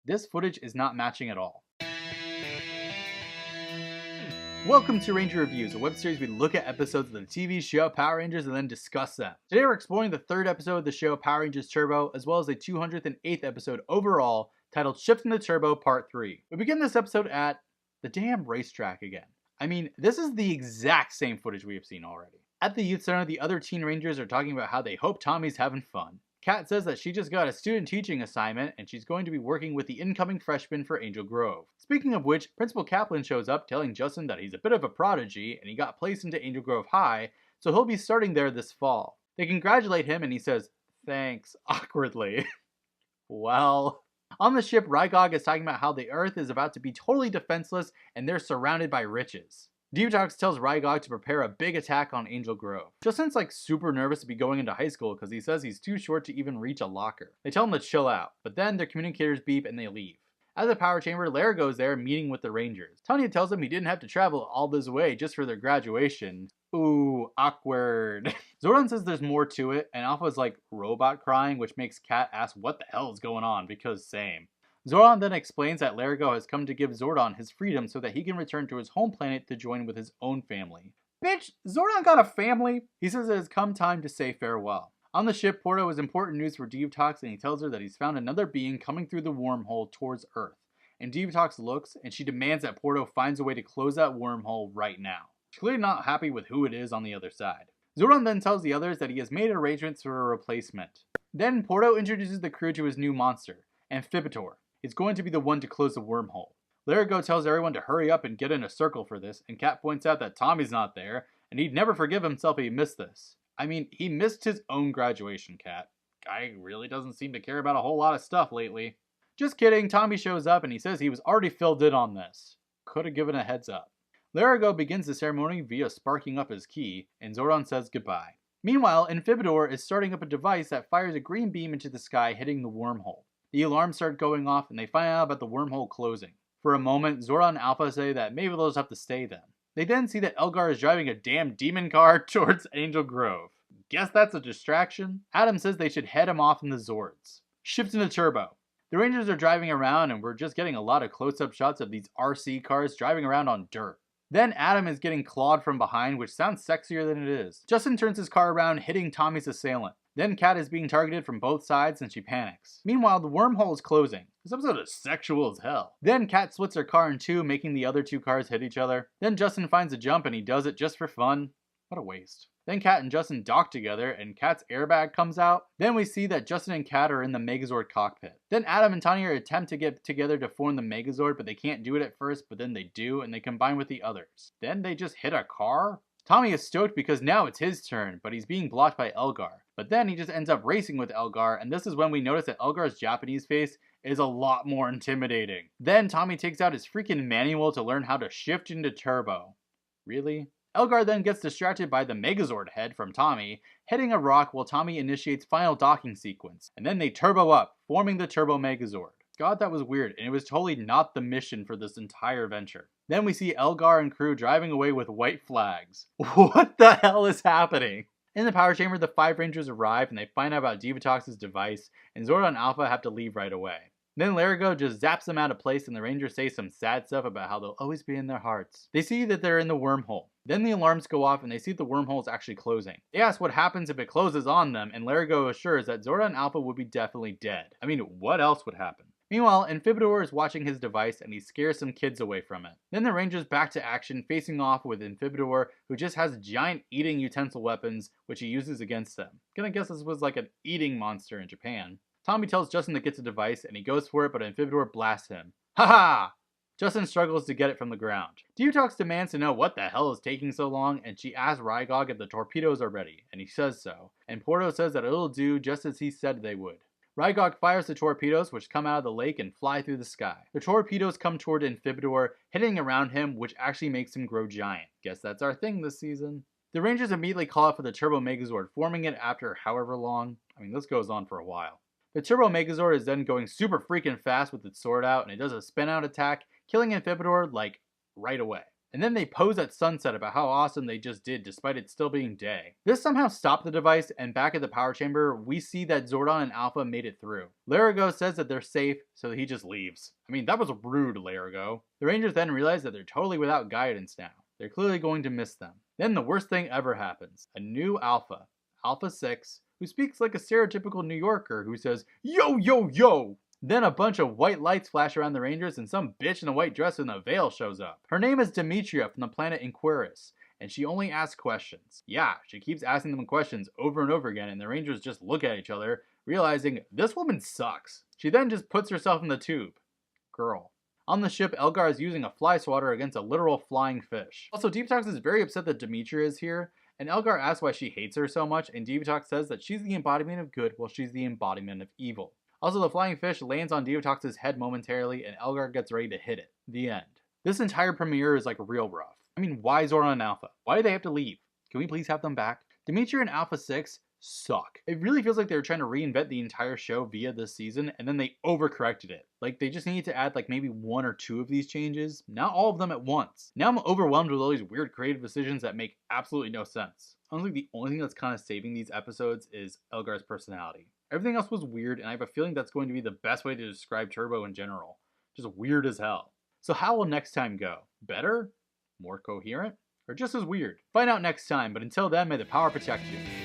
This footage is not matching at all. Welcome to Ranger Reviews, a web series we look at episodes of the TV show Power Rangers and then discuss them. Today we're exploring the third episode of the show Power Rangers Turbo, as well as the 208th episode overall, titled Shifting the Turbo Part 3. We begin this episode at the damn racetrack again. I mean, this is the exact same footage we have seen already. At the youth center, the other teen rangers are talking about how they hope Tommy's having fun. Kat says that she just got a student teaching assignment and she's going to be working with the incoming freshman for Angel Grove. Speaking of which, Principal Kaplan shows up telling Justin that he's a bit of a prodigy and he got placed into Angel Grove High, so he'll be starting there this fall. They congratulate him and he says, "Thanks," awkwardly. Well, on the ship, Rygog is talking about how the Earth is about to be totally defenseless and they're surrounded by riches. Divatox tells Rygog to prepare a big attack on Angel Grove. Justin's like super nervous to be going into high school because he says he's too short to even reach a locker. They tell him to chill out, but then their communicators beep and they leave. At the power chamber, Larago's there meeting with the Rangers. Tanya tells him he didn't have to travel all this way just for their graduation. Ooh, awkward. Zordon says there's more to it, and Alpha's like robot crying, which makes Kat ask what the hell is going on, because same. Zordon then explains that Larago has come to give Zordon his freedom so that he can return to his home planet to join with his own family. Bitch, Zordon got a family! He says it has come time to say farewell. On the ship, Porto has important news for Divatox and he tells her that he's found another being coming through the wormhole towards Earth. And Divatox looks and she demands that Porto finds a way to close that wormhole right now. She's clearly not happy with who it is on the other side. Zordon then tells the others that he has made arrangements for a replacement. Then Porto introduces the crew to his new monster, Amphibitor. It's going to be the one to close the wormhole. Larago tells everyone to hurry up and get in a circle for this, and Kat points out that Tommy's not there, and he'd never forgive himself if he missed this. I mean, he missed his own graduation, Kat. Guy really doesn't seem to care about a whole lot of stuff lately. Just kidding, Tommy shows up and he says he was already filled in on this. Could have given a heads up. Larago begins the ceremony via sparking up his key, and Zordon says goodbye. Meanwhile, Amphibitor is starting up a device that fires a green beam into the sky, hitting the wormhole. The alarms start going off and they find out about the wormhole closing. For a moment, Zordon and Alpha say that maybe they'll just have to stay then. They then see that Elgar is driving a damn demon car towards Angel Grove. Guess that's a distraction? Adam says they should head him off in the Zords. Shifting to Turbo. The Rangers are driving around and we're just getting a lot of close-up shots of these RC cars driving around on dirt. Then Adam is getting clawed from behind, which sounds sexier than it is. Justin turns his car around, hitting Tommy's assailant. Then Kat is being targeted from both sides and she panics. Meanwhile, the wormhole is closing. This episode is sexual as hell. Then Kat splits her car in two, making the other two cars hit each other. Then Justin finds a jump and he does it just for fun. What a waste. Then Kat and Justin dock together and Kat's airbag comes out. Then we see that Justin and Kat are in the Megazord cockpit. Then Adam and Tanya attempt to get together to form the Megazord, but they can't do it at first, but then they do and they combine with the others. Then they just hit a car? Tommy is stoked because now it's his turn, but he's being blocked by Elgar. But then he just ends up racing with Elgar, and this is when we notice that Elgar's Japanese face is a lot more intimidating. Then Tommy takes out his freaking manual to learn how to shift into Turbo. Really? Elgar then gets distracted by the Megazord head from Tommy, hitting a rock while Tommy initiates final docking sequence. And then they turbo up, forming the Turbo Megazord. God, that was weird, and it was totally not the mission for this entire venture. Then we see Elgar and crew driving away with white flags. What the hell is happening? In the power chamber, the 5 Rangers arrive and they find out about Divatox's device, and Zordon and Alpha have to leave right away. Then Larago just zaps them out of place and the Rangers say some sad stuff about how they'll always be in their hearts. They see that they're in the wormhole. Then the alarms go off and they see the wormhole is actually closing. They ask what happens if it closes on them, and Larago assures that Zordon and Alpha would be definitely dead. I mean, what else would happen? Meanwhile, Amphibitor is watching his device and he scares some kids away from it. Then the Rangers back to action, facing off with Amphibitor, who just has giant eating utensil weapons, which he uses against them. Gonna guess this was like an eating monster in Japan. Tommy tells Justin to get the device and he goes for it, but Amphibitor blasts him. Haha! Justin struggles to get it from the ground. Divatox demands to know what the hell is taking so long, and she asks Rygog if the torpedoes are ready, and he says so. And Porto says that it'll do just as he said they would. Rygog fires the torpedoes, which come out of the lake and fly through the sky. The torpedoes come toward Amphibitor, hitting around him, which actually makes him grow giant. Guess that's our thing this season. The Rangers immediately call out for the Turbo Megazord, forming it after however long. I mean, this goes on for a while. The Turbo Megazord is then going super freaking fast with its sword out, and it does a spin out attack, killing Amphibitor, like, right away. and then they pose at sunset about how awesome they just did despite it still being day. This somehow stopped the device, and back at the power chamber, we see that Zordon and Alpha made it through. Larigo says that they're safe, so he just leaves. I mean, that was rude, Larigo. The Rangers then realize that they're totally without guidance now. They're clearly going to miss them. Then the worst thing ever happens. A new Alpha, Alpha 6, who speaks like a stereotypical New Yorker who says, "Yo, yo, yo!" Then a bunch of white lights flash around the Rangers and some bitch in a white dress with a veil shows up. Her name is Demetria from the planet Inquiris, and she only asks questions. Yeah, she keeps asking them questions over and over again, and the Rangers just look at each other, realizing this woman sucks. She then just puts herself in the tube. Girl. On the ship, Elgar is using a fly swatter against a literal flying fish. Also, Divatox is very upset that Demetria is here, and Elgar asks why she hates her so much, and Divatox says that she's the embodiment of good while she's the embodiment of evil. Also, the flying fish lands on Divatox's head momentarily, and Elgar gets ready to hit it. The end. This entire premiere is like real rough. I mean, why Zordon and Alpha? Why do they have to leave? Can we please have them back? Demetria and Alpha 6 suck. It really feels like they were trying to reinvent the entire show via this season, and then they overcorrected it. Like, they just needed to add like maybe 1 or 2 of these changes, not all of them at once. Now I'm overwhelmed with all these weird creative decisions that make absolutely no sense. Honestly, the only thing that's kind of saving these episodes is Elgar's personality. Everything else was weird, and I have a feeling that's going to be the best way to describe Turbo in general. Just weird as hell. So how will next time go? Better? More coherent? Or just as weird? Find out next time, but until then, may the power protect you.